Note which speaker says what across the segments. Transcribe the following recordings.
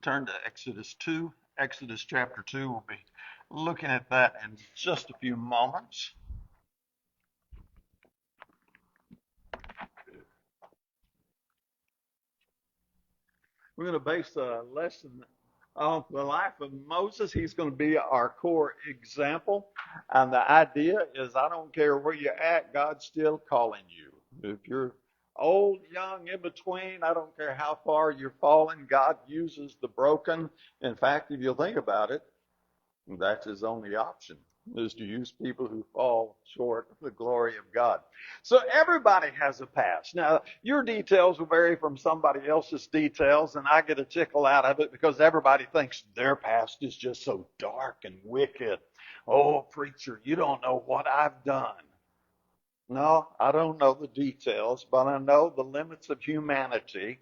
Speaker 1: turn to Exodus 2. Exodus chapter 2, we'll be looking at that in just a few moments. We're going to base the lesson on the life of Moses. He's going to be our core example. And the idea is I don't care where you're at, God's still calling you. If you're old, young, in between, I don't care how far you're falling, God uses the broken. In fact, if you'll think about it, that's his only option, is to use people who fall short of the glory of God. So everybody has a past. Now, your details will vary from somebody else's details, and I get a tickle out of it because everybody thinks their past is just so dark and wicked. Oh, preacher, you don't know what I've done. No, I don't know the details, but I know the limits of humanity.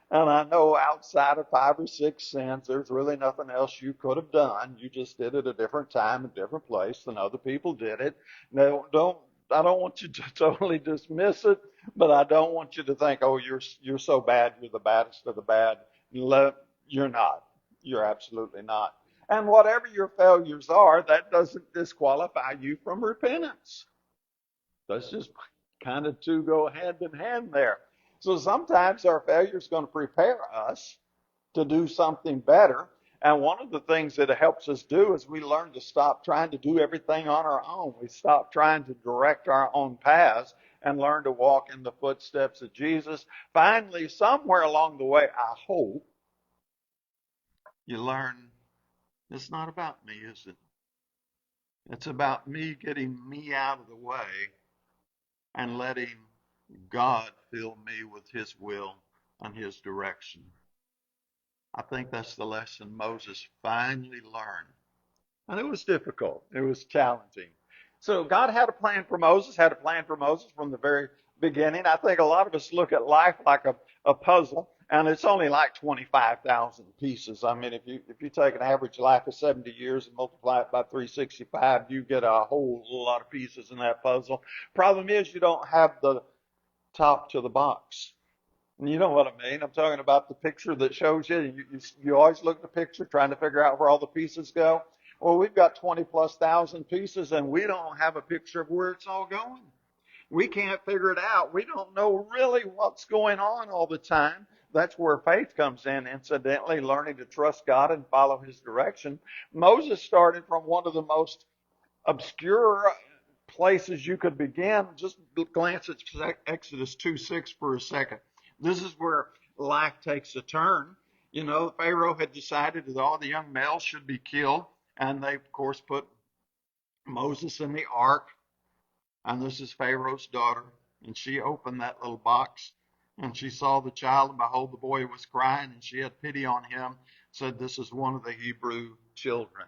Speaker 1: And I know outside of 5 or 6 sins, there's really nothing else you could have done. You just did it a different time, a different place than other people did it. Now, I don't want you to totally dismiss it, but I don't want you to think, oh, you're so bad, you're the baddest of the bad. You're not. You're absolutely not. And whatever your failures are, that doesn't disqualify you from repentance. Let's just kind of two go hand in hand there. So sometimes our failure is going to prepare us to do something better. And one of the things that it helps us do is we learn to stop trying to do everything on our own. We stop trying to direct our own paths and learn to walk in the footsteps of Jesus. Finally, somewhere along the way, I hope you learn it's not about me, is it? It's about me getting me out of the way and letting God fill me with his will and his direction. I think that's the lesson Moses finally learned. And it was difficult. It was challenging. So God had a plan for Moses, from the very beginning. I think a lot of us look at life like a puzzle, and it's only like 25,000 pieces. I mean, if you take an average life of 70 years and multiply it by 365, you get a whole lot of pieces in that puzzle. Problem is you don't have the top to the box. And you know what I mean. I'm talking about the picture that shows you. You always look at the picture trying to figure out where all the pieces go. Well, we've got 20 plus thousand pieces and we don't have a picture of where it's all going. We can't figure it out. We don't know really what's going on all the time. That's where faith comes in, incidentally, learning to trust God and follow his direction. Moses started from one of the most obscure places you could begin. Just glance at Exodus 2:6 for a second. This is where life takes a turn. You know, Pharaoh had decided that all the young males should be killed, and they, of course, put Moses in the ark. And this is Pharaoh's daughter, and she opened that little box, and she saw the child, and behold, the boy was crying, and she had pity on him, said, "This is one of the Hebrew children."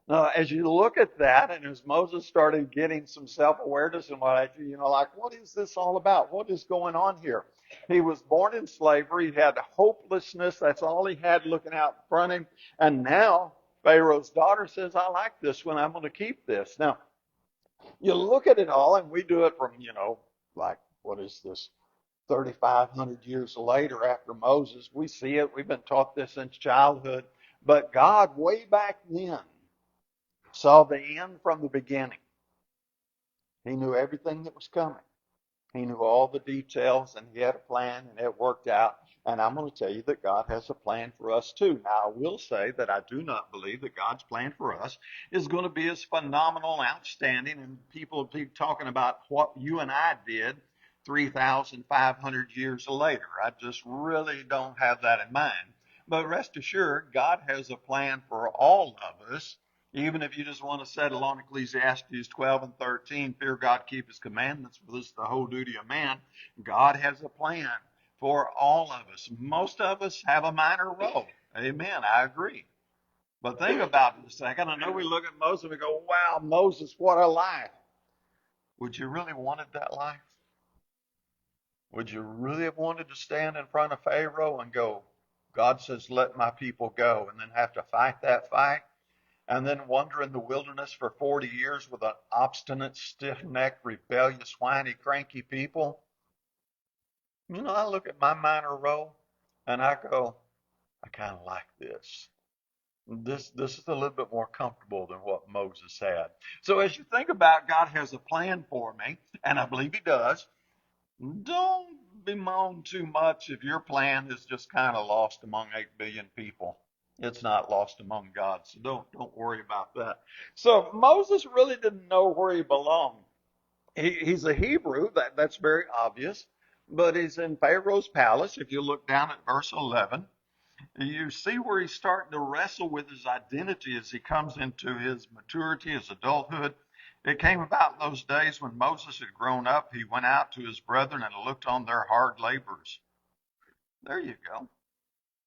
Speaker 1: Now, as you look at that, and as Moses started getting some self-awareness and what is this all about? What is going on here? He was born in slavery. He had hopelessness. That's all he had looking out in front of him. And now Pharaoh's daughter says, I like this one. I'm going to keep this. Now, you look at it all, and we do it from, what is this? 3,500 years later after Moses. We see it. We've been taught this since childhood. But God, way back then, saw the end from the beginning. He knew everything that was coming. He knew all the details, and he had a plan, and it worked out. And I'm going to tell you that God has a plan for us too. Now, I will say that I do not believe that God's plan for us is going to be as phenomenal and outstanding, and people keep talking about what you and I did 3,500 years later. I just really don't have that in mind. But rest assured, God has a plan for all of us. Even if you just want to settle on Ecclesiastes 12 and 13, fear God, keep his commandments, for this is the whole duty of man. God has a plan for all of us. Most of us have a minor role. Amen. I agree. But think about it a second. I know we look at Moses and we go, wow, Moses, what a life. Would you really wanted that life? Would you really have wanted to stand in front of Pharaoh and go, God says, let my people go, and then have to fight that fight? And then wander in the wilderness for 40 years with an obstinate, stiff-necked, rebellious, whiny, cranky people? I look at my minor role and I go, I kind of like this. This is a little bit more comfortable than what Moses had. So as you think about God has a plan for me, and I believe he does, don't bemoan too much if your plan is just kind of lost among 8 billion people. It's not lost among God, so don't worry about that. So Moses really didn't know where he belonged. He's a Hebrew, that's very obvious, but he's in Pharaoh's palace. If you look down at verse 11, you see where he's starting to wrestle with his identity as he comes into his maturity, his adulthood. It came about in those days when Moses had grown up, he went out to his brethren and looked on their hard labors. There you go.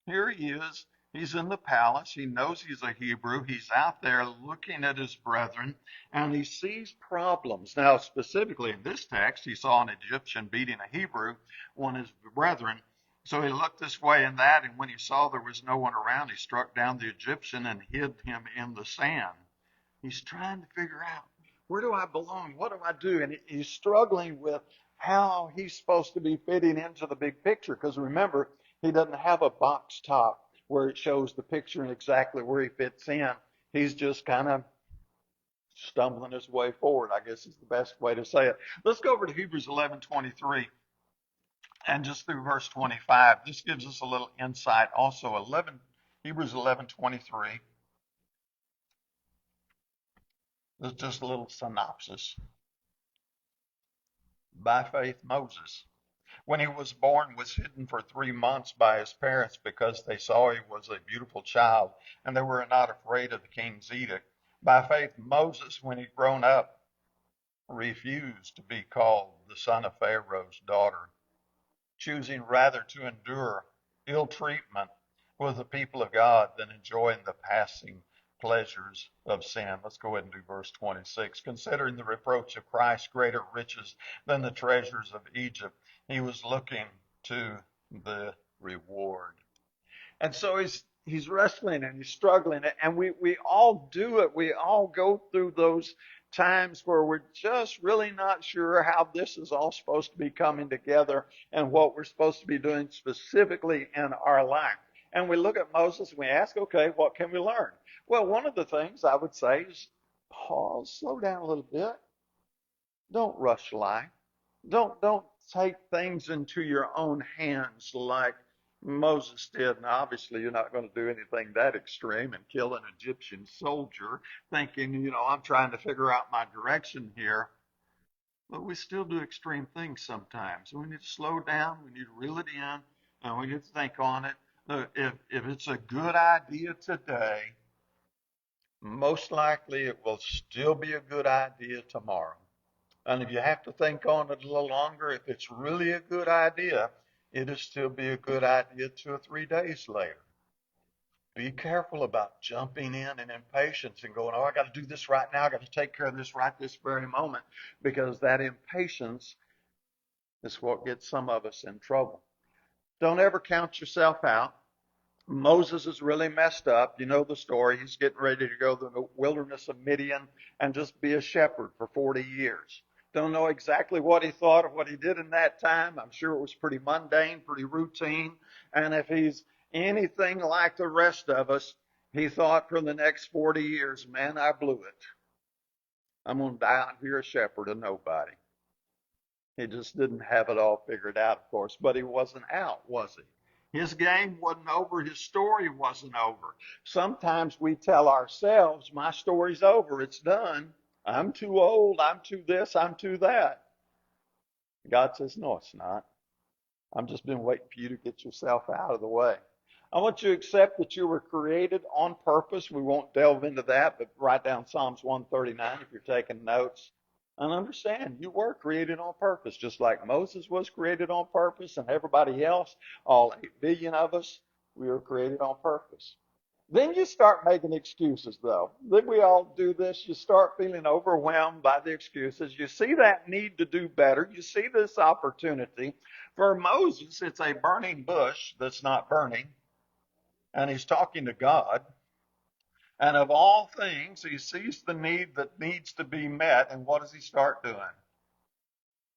Speaker 1: Here he is. He's in the palace. He knows he's a Hebrew. He's out there looking at his brethren and he sees problems. Now, specifically in this text, he saw an Egyptian beating a Hebrew, one of his brethren. So he looked this way and that, and when he saw there was no one around, he struck down the Egyptian and hid him in the sand. He's trying to figure out, where do I belong? What do I do? And he's struggling with how he's supposed to be fitting into the big picture. Because remember, he doesn't have a box top where it shows the picture and exactly where he fits in. He's just kind of stumbling his way forward, I guess is the best way to say it. Let's go over to Hebrews 11:23 and just through verse 25. This gives us a little insight also. Hebrews 11:23. This is just a little synopsis. By faith, Moses, when he was born, was hidden for 3 months by his parents because they saw he was a beautiful child, and they were not afraid of the king's edict. By faith, Moses, when he'd grown up, refused to be called the son of Pharaoh's daughter, choosing rather to endure ill treatment with the people of God than enjoying the passing pleasures of sin. Let's go ahead and do verse 26. Considering the reproach of Christ greater riches than the treasures of Egypt, he was looking to the reward. And so he's wrestling and he's struggling, and we all do it. We all go through those times where we're just really not sure how this is all supposed to be coming together and what we're supposed to be doing specifically in our life. And we look at Moses and we ask, okay, what can we learn? Well, one of the things I would say is pause, slow down a little bit. Don't rush life. Don't take things into your own hands like Moses did. And obviously you're not going to do anything that extreme and kill an Egyptian soldier thinking, I'm trying to figure out my direction here. But we still do extreme things sometimes. We need to slow down, we need to reel it in, and we need to think on it. If it's a good idea today, most likely it will still be a good idea tomorrow. And if you have to think on it a little longer, if it's really a good idea, it'll still be a good idea 2 or 3 days later. Be careful about jumping in impatience and going, oh, I got to do this right now. I got to take care of this right this very moment, because that impatience is what gets some of us in trouble. Don't ever count yourself out. Moses is really messed up. You know the story. He's getting ready to go to the wilderness of Midian and just be a shepherd for 40 years. Don't know exactly what he thought or what he did in that time. I'm sure it was pretty mundane, pretty routine. And if he's anything like the rest of us, he thought for the next 40 years, man, I blew it. I'm going to die out here a shepherd of nobody. He just didn't have it all figured out, of course, but he wasn't out, was he? His game wasn't over. His story wasn't over. Sometimes we tell ourselves, my story's over. It's done. I'm too old. I'm too this. I'm too that. God says, no, it's not. I've just been waiting for you to get yourself out of the way. I want you to accept that you were created on purpose. We won't delve into that, but write down Psalms 139 if you're taking notes. And understand, you were created on purpose, just like Moses was created on purpose and everybody else, all 8 billion of us, we were created on purpose. Then you start making excuses, though. Then we all do this. You start feeling overwhelmed by the excuses. You see that need to do better. You see this opportunity. For Moses, it's a burning bush that's not burning, and he's talking to God. And of all things, he sees the need that needs to be met, and what does he start doing?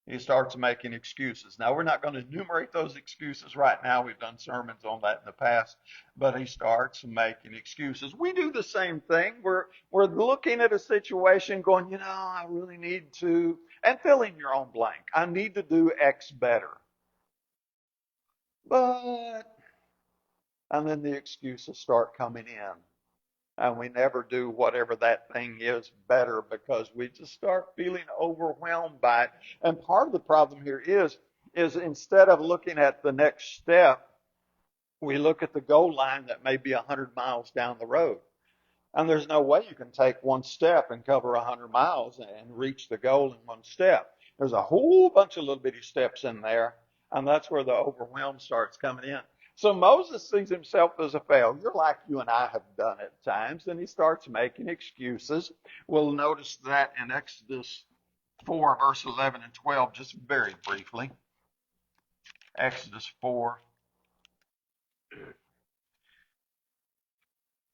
Speaker 1: He starts making excuses. Now, we're not going to enumerate those excuses right now. We've done sermons on that in the past, but he starts making excuses. We do the same thing. We're looking at a situation going, I really need to, and fill in your own blank. I need to do X better. But, and then the excuses start coming in. And we never do whatever that thing is better because we just start feeling overwhelmed by it. And part of the problem here is instead of looking at the next step, we look at the goal line that may be 100 miles down the road. And there's no way you can take one step and cover 100 miles and reach the goal in one step. There's a whole bunch of little bitty steps in there, and that's where the overwhelm starts coming in. So Moses sees himself as a failure, like you and I have done at times, and he starts making excuses. We'll notice that in Exodus 4, verse 11 and 12, just very briefly. Exodus 4.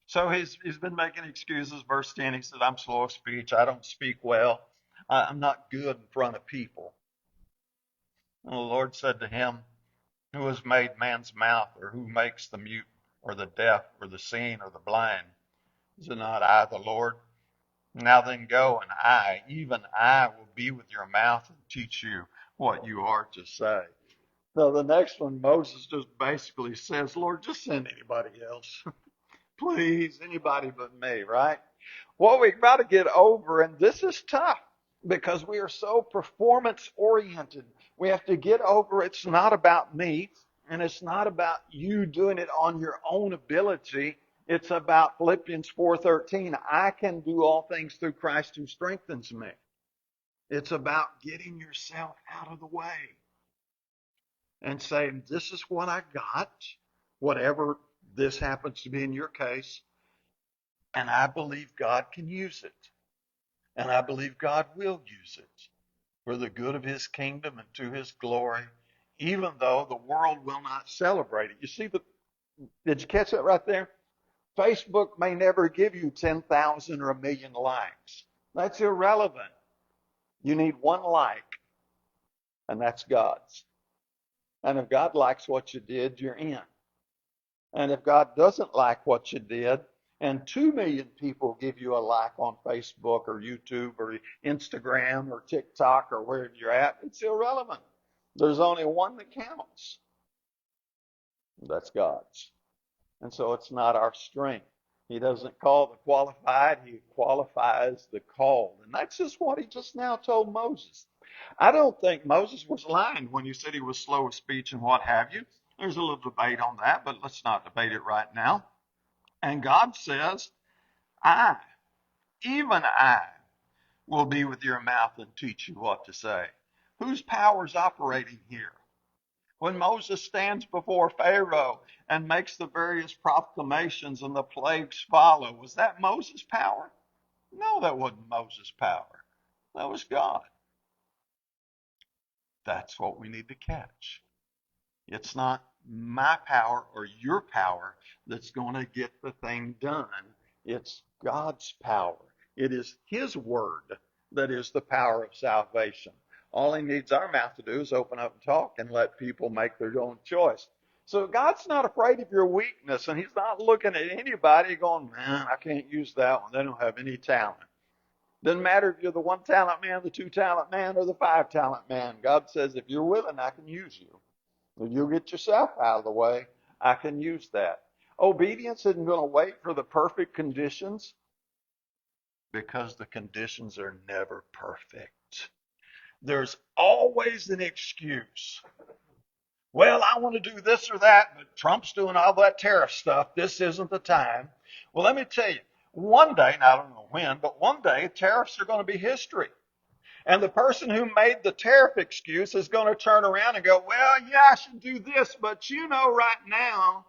Speaker 1: So he's been making excuses. Verse 10, he said, I'm slow of speech. I don't speak well. I'm not good in front of people. And the Lord said to him, who has made man's mouth, or who makes the mute, or the deaf, or the seeing, or the blind? Is it not I, the Lord? Now then go, and I, even I, will be with your mouth and teach you what you are to say. So the next one, Moses just basically says, Lord, just send anybody else. Please, anybody but me, right? What we've got to get over, and this is tough because we are so performance oriented. We have to get over it's not about me, and it's not about you doing it on your own ability. It's about Philippians 4:13. I can do all things through Christ who strengthens me. It's about getting yourself out of the way and saying, this is what I got, whatever this happens to be in your case, and I believe God can use it. And I believe God will use it for the good of his kingdom and to his glory, even though the world will not celebrate it. You see, did you catch that right there? Facebook may never give you 10,000 or 1,000,000 likes. That's irrelevant. You need one like, and that's God's. And if God likes what you did, you're in. And if God doesn't like what you did, and 2 million people give you a like on Facebook or YouTube or Instagram or TikTok or wherever you're at, it's irrelevant. There's only one that counts. That's God's. And so it's not our strength. He doesn't call the qualified, he qualifies the called. And that's just what he just now told Moses. I don't think Moses was lying when he said he was slow of speech and what have you. There's a little debate on that, but let's not debate it right now. And God says, I, even I, will be with your mouth and teach you what to say. Whose power is operating here? When Moses stands before Pharaoh and makes the various proclamations and the plagues follow, was that Moses' power? No, that wasn't Moses' power. That was God. That's what we need to catch. It's not my power or your power that's going to get the thing done. It's God's power. It is his word that is the power of salvation. All he needs our mouth to do is open up and talk and let people make their own choice. So God's not afraid of your weakness, and he's not looking at anybody going, man, I can't use that one. They don't have any talent. Doesn't matter if you're the 1 talent man, the 2 talent man, or the 5 talent man. God says, if you're willing, I can use you. If you'll get yourself out of the way, I can use that. Obedience isn't going to wait for the perfect conditions because the conditions are never perfect. There's always an excuse. Well, I want to do this or that, but Trump's doing all that tariff stuff. This isn't the time. Well, let me tell you, one day, and I don't know when, but one day tariffs are going to be history. And the person who made the tariff excuse is going to turn around and go, well, yeah, I should do this, but right now,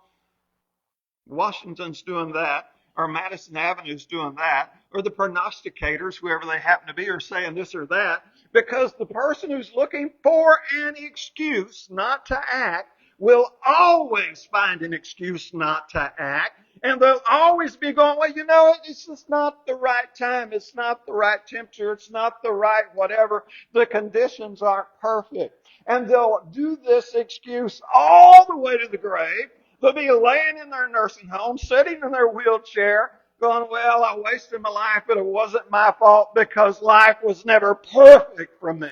Speaker 1: Washington's doing that, or Madison Avenue's doing that, or the prognosticators, whoever they happen to be, are saying this or that, because the person who's looking for an excuse not to act will always find an excuse not to act. And they'll always be going, well, you know, it's just not the right time. It's not the right temperature. It's not the right whatever. The conditions aren't perfect. And they'll do this excuse all the way to the grave. They'll be laying in their nursing home, sitting in their wheelchair, going, well, I wasted my life, but it wasn't my fault because life was never perfect for me.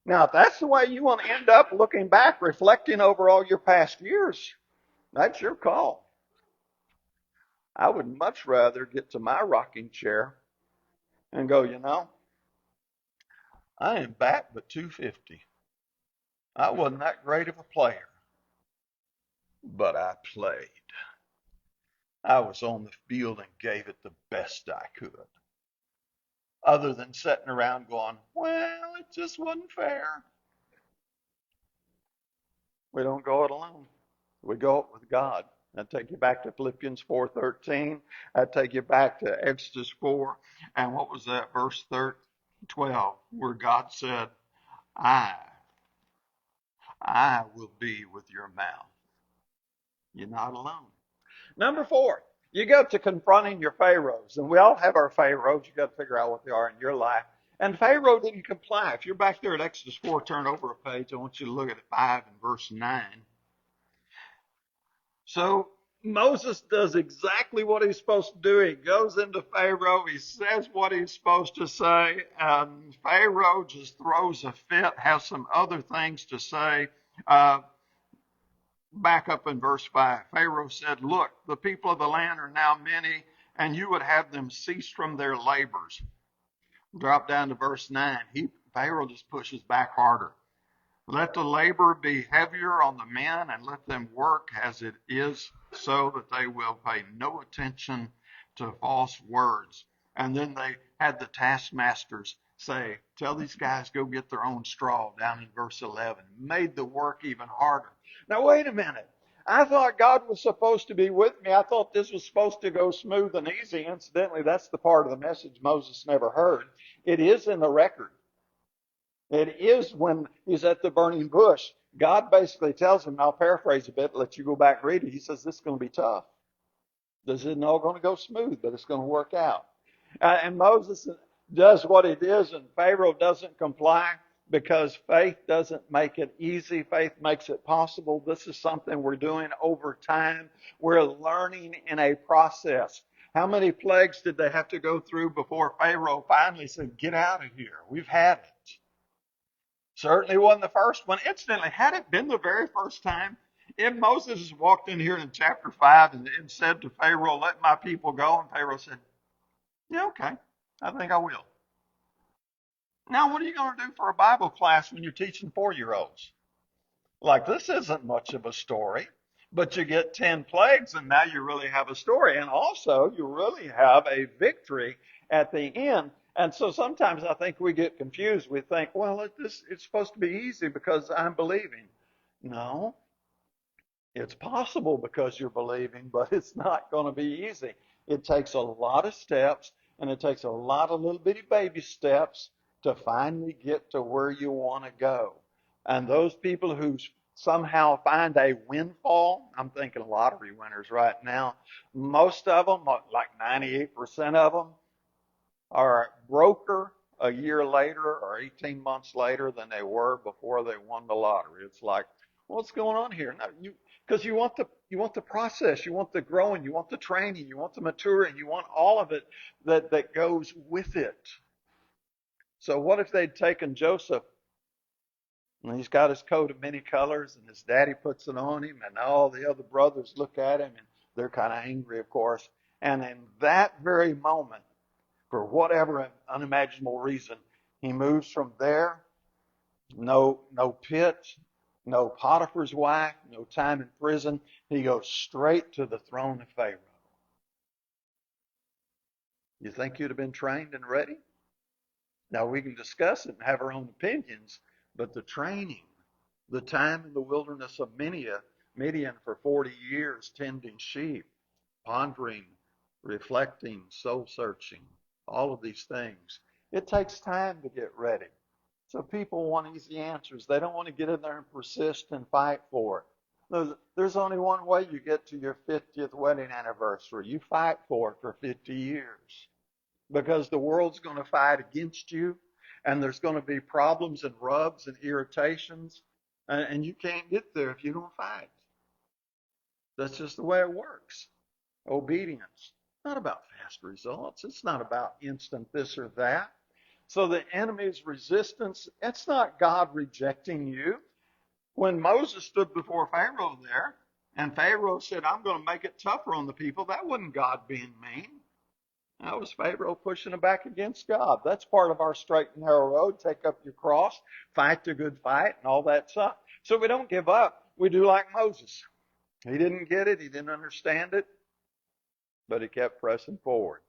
Speaker 1: Now, if that's the way you want to end up looking back, reflecting over all your past years, that's your call. I would much rather get to my rocking chair and go, you know, I am back but 250. I wasn't that great of a player, but I played. I was on the field and gave it the best I could. Other than sitting around going, well, it just wasn't fair. We don't go it alone. We go it with God. I take you back to Philippians 4:13. I take you back to Exodus 4. And what was that, verse 12, where God said, I, I will be with your mouth. You're not alone. Number 4, you go to confronting your Pharaohs. And we all have our Pharaohs. You got to figure out what they are in your life. And Pharaoh didn't comply. If you're back there at Exodus 4, turn over a page. I want you to look at 5 and verse 9. So Moses does exactly what he's supposed to do. He goes into Pharaoh. He says what he's supposed to say. And Pharaoh just throws a fit, has some other things to say. Back up in verse 5. Pharaoh said, look, the people of the land are now many, and you would have them cease from their labors. Drop down to verse 9. Pharaoh just pushes back harder. Let the labor be heavier on the men, and let them work as it is, so that they will pay no attention to false words. And then they had the taskmasters say, tell these guys go get their own straw, down in verse 11. Made the work even harder. Now, wait a minute. I thought God was supposed to be with me. I thought this was supposed to go smooth and easy. Incidentally, that's the part of the message Moses never heard. It is in the record. It is when he's at the burning bush. God basically tells him, I'll paraphrase a bit, let you go back and read it. He says, this is going to be tough. This isn't all going to go smooth, but it's going to work out. And Moses does what it is, and Pharaoh doesn't comply because faith doesn't make it easy. Faith makes it possible. This is something we're doing over time. We're learning in a process. How many plagues did they have to go through before Pharaoh finally said, get out of here? We've had it. Certainly wasn't the first one. Incidentally, had it been the very first time, if Moses walked in here in chapter 5 and said to Pharaoh, let my people go, and Pharaoh said, yeah, okay, I think I will. Now, what are you going to do for a Bible class when you're teaching 4-year-olds? Like, this isn't much of a story, but you get 10 plagues, and now you really have a story. And also, you really have a victory at the end. And so sometimes I think we get confused. We think, well, it's supposed to be easy because I'm believing. No, it's possible because you're believing, but it's not going to be easy. It takes a lot of steps, and it takes a lot of little bitty baby steps to finally get to where you want to go. And those people who somehow find a windfall, I'm thinking lottery winners right now, most of them, like 98% of them, are broker a year later or 18 months later than they were before they won the lottery. It's like, what's going on here? No, because you want the process, you want the growing, you want the training, you want the maturing, you want all of it that goes with it. So what if they'd taken Joseph and he's got his coat of many colors and his daddy puts it on him and all the other brothers look at him and they're kind of angry, of course. And in that very moment, for whatever unimaginable reason, he moves from there, no pit, no Potiphar's wife, no time in prison. He goes straight to the throne of Pharaoh. You think you'd have been trained and ready? Now we can discuss it and have our own opinions, but the training, the time in the wilderness of Midian for 40 years, tending sheep, pondering, reflecting, soul searching, all of these things. It takes time to get ready. So people want easy answers. They don't want to get in there and persist and fight for it. There's only one way you get to your 50th wedding anniversary. You fight for it for 50 years. Because the world's going to fight against you, and there's going to be problems and rubs and irritations, and you can't get there if you don't fight. That's just the way it works. Obedience. Not about fast results. It's not about instant this or that. So the enemy's resistance, it's not God rejecting you. When Moses stood before Pharaoh there, and Pharaoh said, I'm going to make it tougher on the people, that wasn't God being mean. That was Pharaoh pushing it back against God. That's part of our straight and narrow road. Take up your cross, fight the good fight, and all that stuff. So we don't give up. We do like Moses. He didn't get it. He didn't understand it. But he kept pressing forward.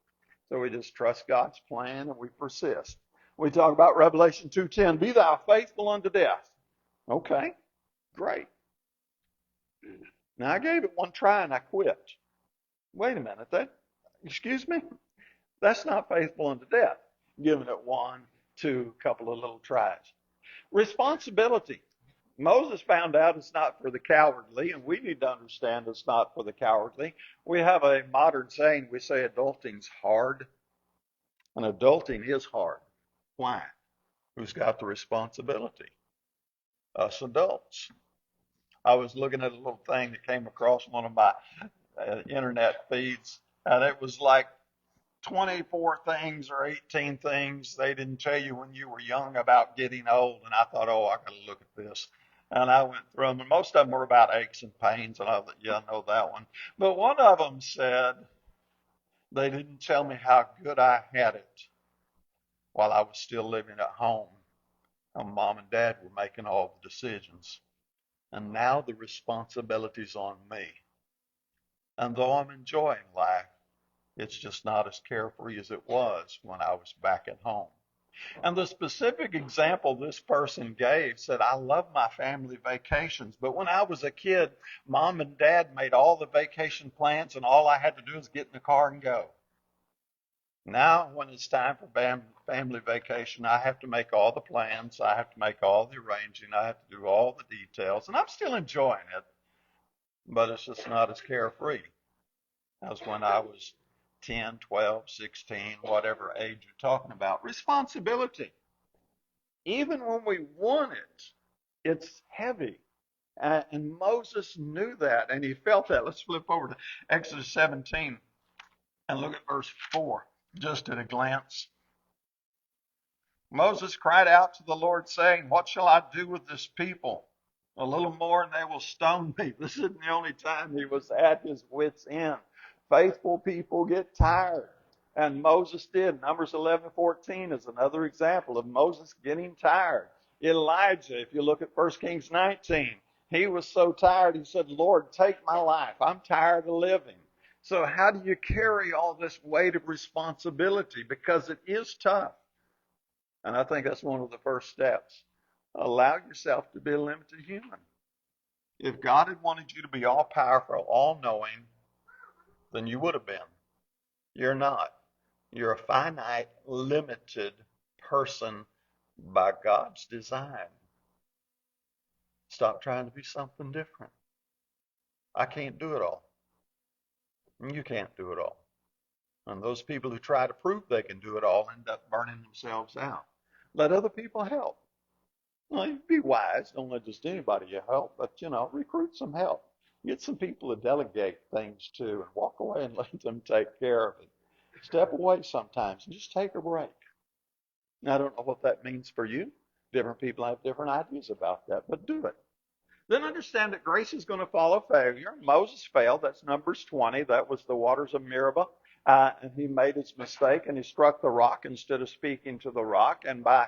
Speaker 1: So we just trust God's plan and we persist. We talk about Revelation 2:10. Be thou faithful unto death. Okay, great. Now I gave it one try and I quit. Wait a minute. Excuse me? That's not faithful unto death. Giving it one, two, couple of little tries. Responsibility. Moses found out it's not for the cowardly, and we need to understand it's not for the cowardly. We have a modern saying, we say adulting's hard, and adulting is hard. Why? Who's got the responsibility? Us adults. I was looking at a little thing that came across one of my internet feeds, and it was like 24 things or 18 things they didn't tell you when you were young about getting old. And I thought, oh, I got to look at this. And I went through them, and most of them were about aches and pains. And I thought, yeah, I know that one. But one of them said, they didn't tell me how good I had it while I was still living at home. And mom and dad were making all the decisions. And now the responsibility's on me. And though I'm enjoying life, it's just not as carefree as it was when I was back at home. And the specific example this person gave said, I love my family vacations, but when I was a kid, mom and dad made all the vacation plans and all I had to do was get in the car and go. Now, when it's time for family vacation, I have to make all the plans, I have to make all the arranging, I have to do all the details, and I'm still enjoying it, but it's just not as carefree as when I was 10, 12, 16, whatever age you're talking about. Responsibility. Even when we want it, it's heavy. And Moses knew that, and he felt that. Let's flip over to Exodus 17 and look at verse 4, just at a glance. Moses cried out to the Lord, saying, what shall I do with this people? A little more and they will stone me. This isn't the only time he was at his wit's end. Faithful people get tired. And Moses did. Numbers 11:14 is another example of Moses getting tired. Elijah, if you look at 1 Kings 19, he was so tired, he said, Lord, take my life. I'm tired of living. So how do you carry all this weight of responsibility? Because it is tough. And I think that's one of the first steps. Allow yourself to be a limited human. If God had wanted you to be all powerful, all knowing, then you would have been. You're not. You're a finite, limited person by God's design. Stop trying to be something different. I can't do it all. You can't do it all. And those people who try to prove they can do it all end up burning themselves out. Let other people help. Well, you be wise. Don't let just anybody you help, but, recruit some help. Get some people to delegate things to and walk away and let them take care of it. Step away sometimes and just take a break. Now, I don't know what that means for you. Different people have different ideas about that, but do it. Then understand that grace is going to follow failure. Moses failed. That's Numbers 20. That was the waters of Meribah. And he made his mistake and he struck the rock instead of speaking to the rock. And by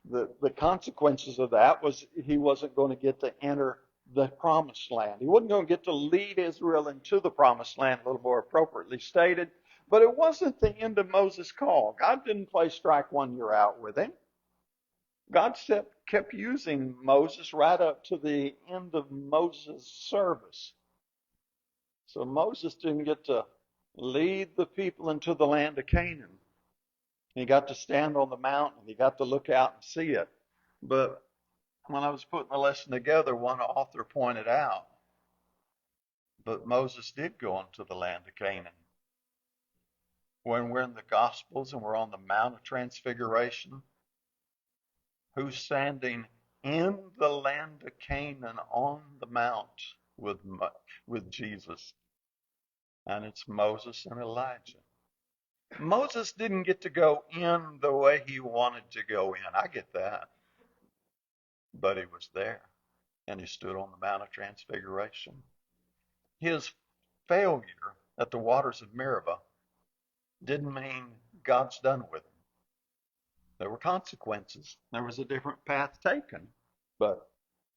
Speaker 1: the consequences of that was he wasn't going to get to enter the promised land. He wasn't going to get to lead Israel into the promised land, a little more appropriately stated. But it wasn't the end of Moses' call. God didn't play strike one, you're out with him. God kept using Moses right up to the end of Moses' service. So Moses didn't get to lead the people into the land of Canaan. He got to stand on the mountain. He got to look out and see it. But when I was putting the lesson together, one author pointed out, but Moses did go into the land of Canaan. When we're in the Gospels and we're on the Mount of Transfiguration, who's standing in the land of Canaan on the mount with Jesus? And it's Moses and Elijah. Moses didn't get to go in the way he wanted to go in. I get that. But he was there, and he stood on the Mount of Transfiguration. His failure at the waters of Meribah didn't mean God's done with him. There were consequences. There was a different path taken, but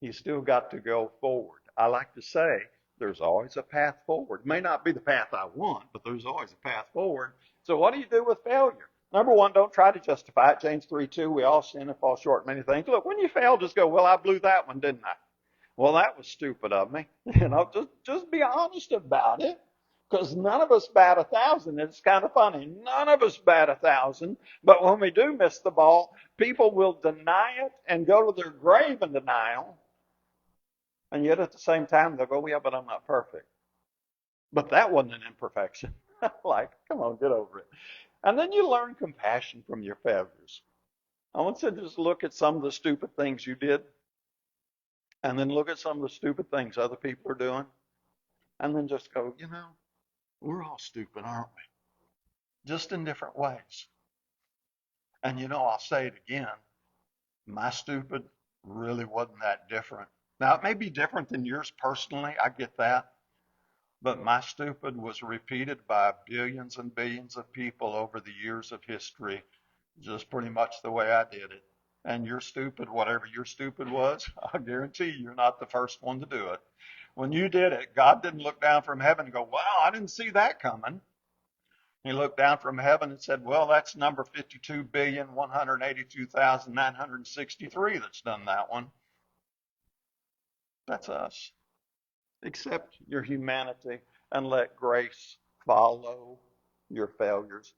Speaker 1: he still got to go forward. I like to say there's always a path forward. It may not be the path I want, but there's always a path forward. So what do you do with failure? Number one, don't try to justify it. James 3:2, we all sin and fall short of many things. Look, when you fail, just go, well, I blew that one, didn't I? Well, that was stupid of me. Just be honest about it. Because none of us bat 1,000. It's kind of funny. None of us bat 1,000. But when we do miss the ball, people will deny it and go to their grave in denial. And yet at the same time, they'll go, yeah, but I'm not perfect. But that wasn't an imperfection. Like, come on, get over it. And then you learn compassion from your failures. I want you to just look at some of the stupid things you did. And then look at some of the stupid things other people are doing. And then just go, we're all stupid, aren't we? Just in different ways. And I'll say it again. My stupid really wasn't that different. Now, it may be different than yours personally. I get that. But my stupid was repeated by billions and billions of people over the years of history, just pretty much the way I did it. And your stupid, whatever your stupid was, I guarantee you're not the first one to do it. When you did it, God didn't look down from heaven and go, wow, I didn't see that coming. He looked down from heaven and said, well, that's number 52,182,963 that's done that one. That's us. Accept your humanity and let grace follow your failures.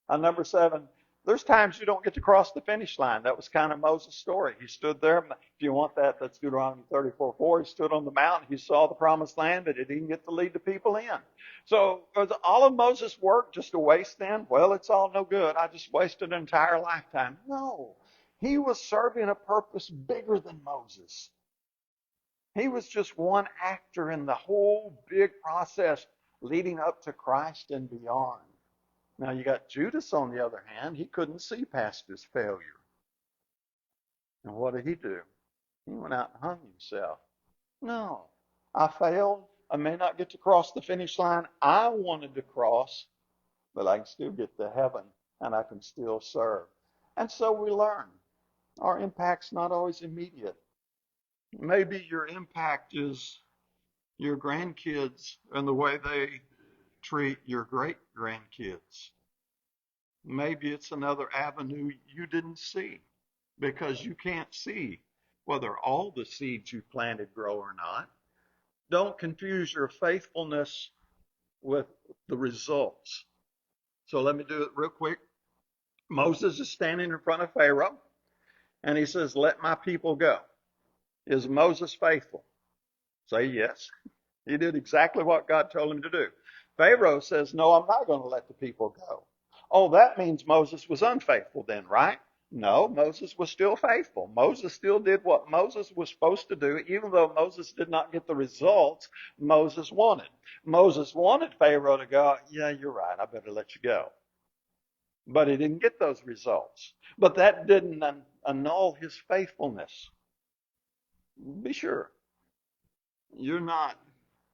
Speaker 1: And number 7, there's times you don't get to cross the finish line. That was kind of Moses' story. He stood there. If you want that, that's Deuteronomy 34:4. He stood on the mountain. He saw the promised land, but he didn't get to lead the people in. So was all of Moses' work just a waste then? Well, it's all no good. I just wasted an entire lifetime. No. He was serving a purpose bigger than Moses. He was just one actor in the whole big process leading up to Christ and beyond. Now you got Judas on the other hand. He couldn't see past his failure. And what did he do? He went out and hung himself. No, I failed. I may not get to cross the finish line I wanted to cross, but I can still get to heaven and I can still serve. And so we learn. Our impact's not always immediate. Maybe your impact is your grandkids and the way they treat your great-grandkids. Maybe it's another avenue you didn't see because you can't see whether all the seeds you planted grow or not. Don't confuse your faithfulness with the results. So let me do it real quick. Moses is standing in front of Pharaoh and he says, let my people go. Is Moses faithful? Say yes. He did exactly what God told him to do. Pharaoh says, no, I'm not going to let the people go. Oh, that means Moses was unfaithful then, right? No, Moses was still faithful. Moses still did what Moses was supposed to do, even though Moses did not get the results Moses wanted. Moses wanted Pharaoh to go, yeah, you're right, I better let you go. But he didn't get those results. But that didn't annul his faithfulness. Be sure you're not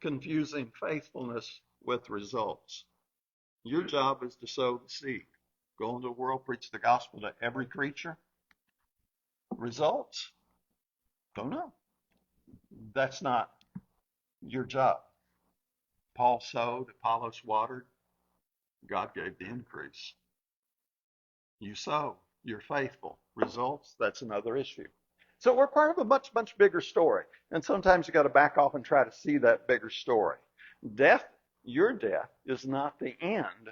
Speaker 1: confusing faithfulness with results. Your job is to sow the seed. Go into the world, preach the gospel to every creature. Results? Don't know. That's not your job. Paul sowed, Apollos watered. God gave the increase. You sow, you're faithful. Results? That's another issue. So we're part of a much, much bigger story. And sometimes you got to back off and try to see that bigger story. Death, your death, is not the end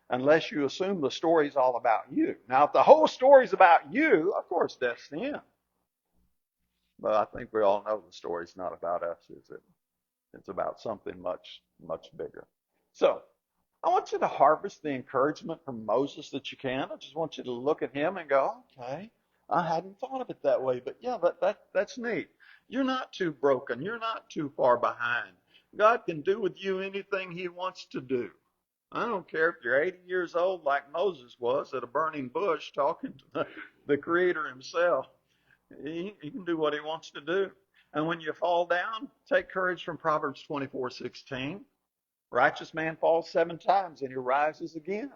Speaker 1: unless you assume the story's all about you. Now, if the whole story's about you, of course, death's the end. But I think we all know the story's not about us, is it? It's about something much, much bigger. So I want you to harvest the encouragement from Moses that you can. I just want you to look at him and go, okay, I hadn't thought of it that way, but yeah, that's neat. You're not too broken. You're not too far behind. God can do with you anything he wants to do. I don't care if you're 80 years old like Moses was at a burning bush talking to the Creator himself. He can do what he wants to do. And when you fall down, take courage from Proverbs 24:16. Righteous man falls 7 times and he rises again.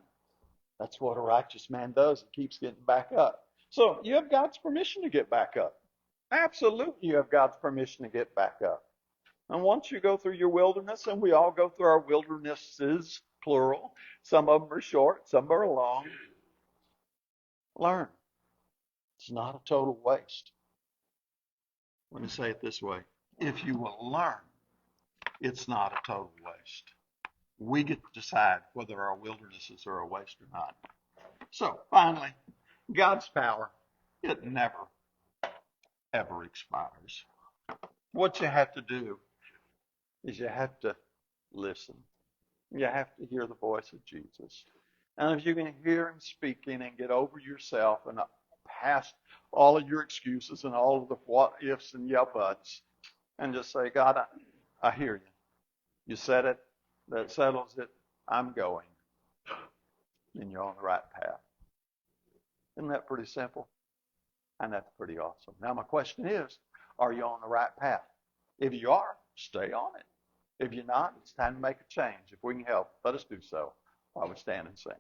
Speaker 1: That's what a righteous man does. He keeps getting back up. So you have God's permission to get back up. Absolutely, you have God's permission to get back up. And once you go through your wilderness, and we all go through our wildernesses, plural, some of them are short, some are long, learn. It's not a total waste. Let me say it this way. If you will learn, it's not a total waste. We get to decide whether our wildernesses are a waste or not. So, finally, God's power, it never, ever expires. What you have to do is you have to listen. You have to hear the voice of Jesus. And if you can hear him speaking and get over yourself and past all of your excuses and all of the what ifs and yeah buts, and just say, God, I hear you. You said it. That settles it. I'm going. And you're on the right path. Isn't that pretty simple? And that's pretty awesome. Now my question is, are you on the right path? If you are, stay on it. If you're not, it's time to make a change. If we can help, let us do so while we stand and sing.